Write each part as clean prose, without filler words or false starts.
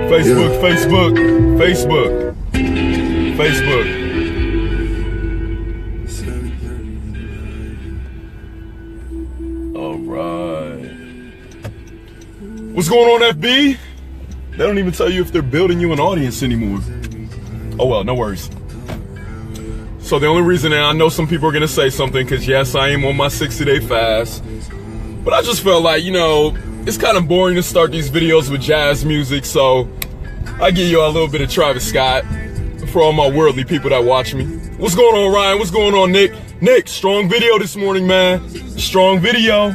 Facebook. All right. What's going on, FB? They don't even tell you if they're building you an audience anymore. Oh well, no worries. So the only reason, and I know some people are going to say something, because yes, I am on my 60-day fast, but I just felt like, you know, it's kind of boring to start these videos with jazz music, so I give you a little bit of Travis Scott for all my worldly people that watch me. What's going on, Ryan? What's going on, Nick? Nick, strong video this morning, man. Strong video.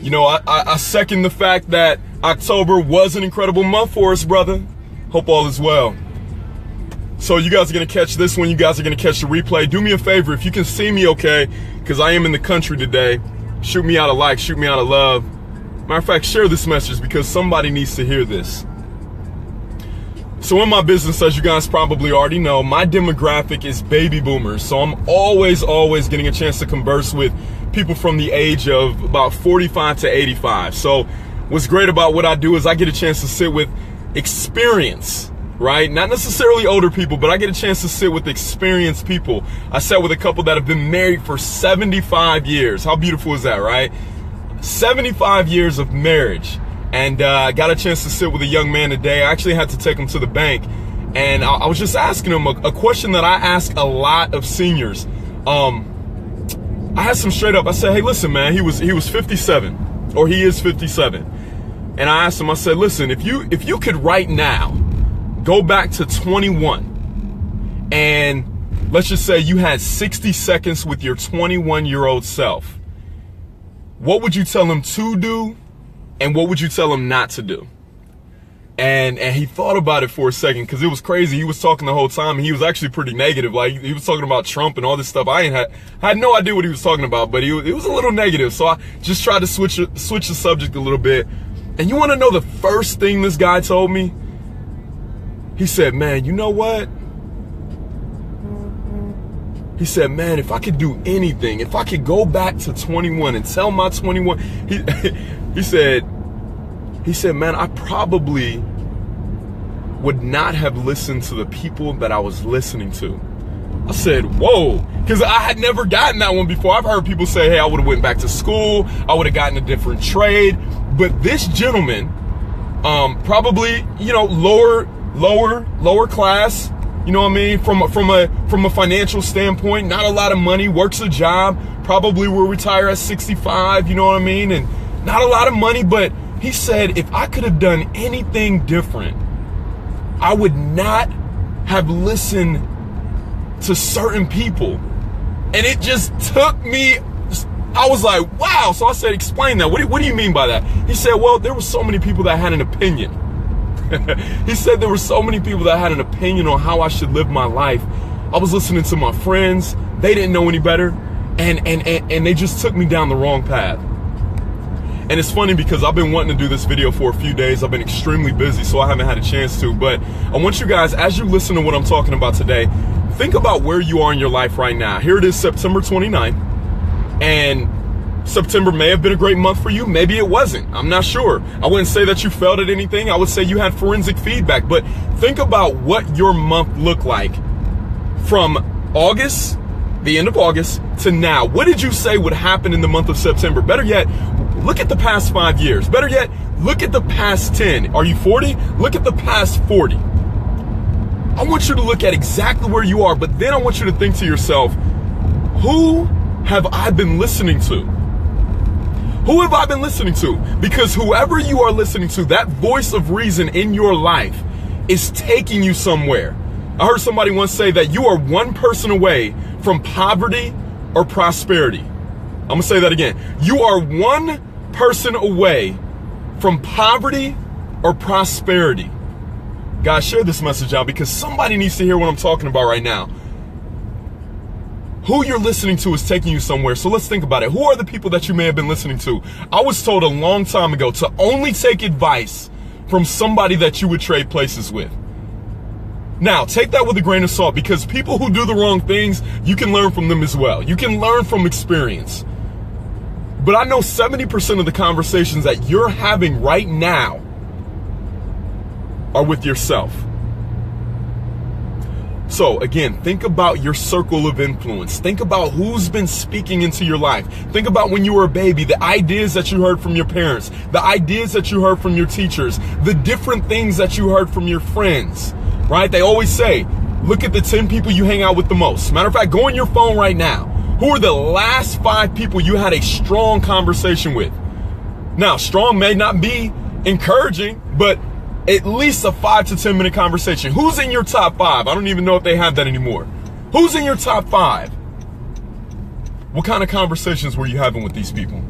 You know, I second the fact that October was an incredible month for us, brother. Hope all is well. So you guys are going to catch this one. You guys are going to catch the replay. Do me a favor, if you can see me okay, because I am in the country today, shoot me out a like, shoot me out a love. Matter of fact, share this message because somebody needs to hear this. So in my business, as you guys probably already know, my demographic is baby boomers. So I'm always getting a chance to converse with people from the age of about 45 to 85. So what's great about what I do is I get a chance to sit with experience, right? Not necessarily older people, but I get a chance to sit with experienced people. I sat with a couple that have been married for 75 years. How beautiful is that, right? 75 years of marriage. And got a chance to sit with a young man today. I actually had to take him to the bank. And I was just asking him a question that I ask a lot of seniors. I asked him straight up. I said, hey, listen, man, he was 57, or he is 57. And I asked him, I said, listen, if you could right now go back to 21 and let's just say you had 60 seconds with your 21-year-old self, what would you tell him to do and what would you tell him not to do? And he thought about it for a second because it was crazy. He was talking the whole time and he was actually pretty negative. Like he was talking about Trump and all this stuff. I had no idea what he was talking about, but it was a little negative. So I just tried to switch the subject a little bit. And you want to know the first thing this guy told me? He said, man, you know what? He said, man, if I could do anything, if I could go back to 21 and tell my 21, he said, man, I probably would not have listened to the people that I was listening to. I said, whoa, because I had never gotten that one before. I've heard people say, hey, I would have went back to school. I would have gotten a different trade. But this gentleman, probably, you know, lower class, you know what I mean? From a financial standpoint, not a lot of money, works a job, probably will retire at 65, you know what I mean? And not a lot of money, but he said, if I could have done anything different, I would not have listened to certain people. And it just took me, I was like, wow. So I said, explain that. What do you mean by that? He said, well, there were so many people that had an opinion. He said there were so many people that had an opinion on how I should live my life. I was listening to my friends. They didn't know any better. And they just took me down the wrong path. And it's funny because I've been wanting to do this video for a few days. I've been extremely busy, so I haven't had a chance to. But I want you guys, as you listen to what I'm talking about today, think about where you are in your life right now. Here it is, September 29th. And September may have been a great month for you. Maybe it wasn't. I'm not sure. I wouldn't say that you failed at anything. I would say you had forensic feedback. But think about what your month looked like from August, the end of August, to now. What did you say would happen in the month of September? Better yet, look at the past 5 years. Better yet, look at the past 10. Are you 40? Look at the past 40. I want you to look at exactly where you are, but then I want you to think to yourself, who have I been listening to? Who have I been listening to? Because whoever you are listening to, that voice of reason in your life is taking you somewhere. I heard somebody once say that you are one person away from poverty or prosperity. I'm gonna say that again. You are one person away from poverty or prosperity. Guys, share this message out because somebody needs to hear what I'm talking about right now. Who you're listening to is taking you somewhere. So let's think about it. Who are the people that you may have been listening to? I was told a long time ago to only take advice from somebody that you would trade places with. Now, take that with a grain of salt because people who do the wrong things, you can learn from them as well. You can learn from experience. But I know 70% of the conversations that you're having right now are with yourself. So again, think about your circle of influence. Think about who's been speaking into your life. Think about when you were a baby, the ideas that you heard from your parents, the ideas that you heard from your teachers, the different things that you heard from your friends, right? They always say, look at the 10 people you hang out with the most. Matter of fact, go on your phone right now. Who are the last 5 people you had a strong conversation with? Now, strong may not be encouraging, but at least a 5 to 10 minute conversation. Who's in your top 5? I don't even know if they have that anymore. Who's in your top 5? What kind of conversations were you having with these people?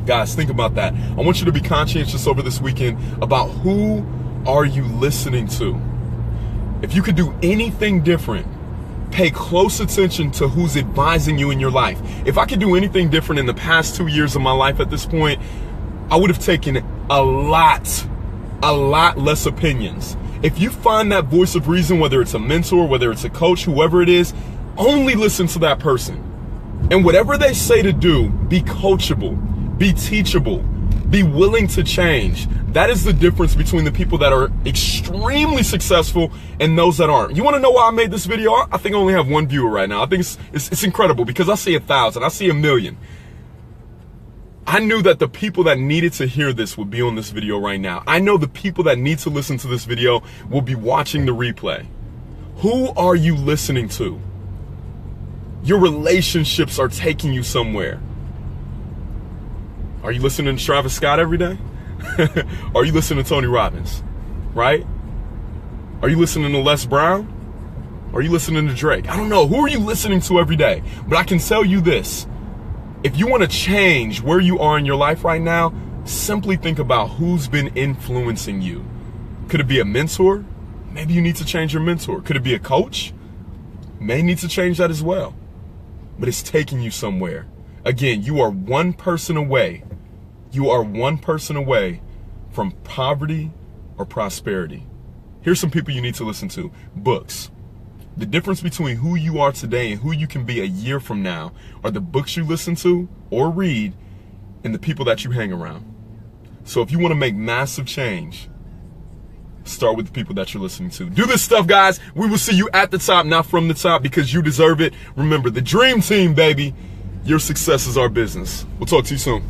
Guys, think about that. I want you to be conscientious over this weekend about who are you listening to. If you could do anything different, pay close attention to who's advising you in your life. If I could do anything different in the past 2 years of my life at this point, I would have taken a lot less opinions. If you find that voice of reason, whether it's a mentor, whether it's a coach, whoever it is, only listen to that person. And whatever they say to do, be coachable, be teachable, be willing to change. That is the difference between the people that are extremely successful and those that aren't. You want to know why I made this video? I think I only have 1 viewer right now. I think it's incredible because I see 1,000, I see 1,000,000. I knew that the people that needed to hear this would be on this video right now. I know the people that need to listen to this video will be watching the replay. Who are you listening to? Your relationships are taking you somewhere. Are you listening to Travis Scott every day? Are you listening to Tony Robbins? Right? Are you listening to Les Brown? Are you listening to Drake? I don't know. Who are you listening to every day? But I can tell you this. If you want to change where you are in your life right now, simply think about who's been influencing you. Could it be a mentor? Maybe you need to change your mentor. Could it be a coach? May need to change that as well. But it's taking you somewhere. Again, you are one person away. You are one person away from poverty or prosperity. Here's some people you need to listen to. Books. The difference between who you are today and who you can be a year from now are the books you listen to or read and the people that you hang around. So if you want to make massive change, start with the people that you're listening to. Do this stuff, guys. We will see you at the top, not from the top, because you deserve it. Remember, the dream team, baby. Your success is our business. We'll talk to you soon.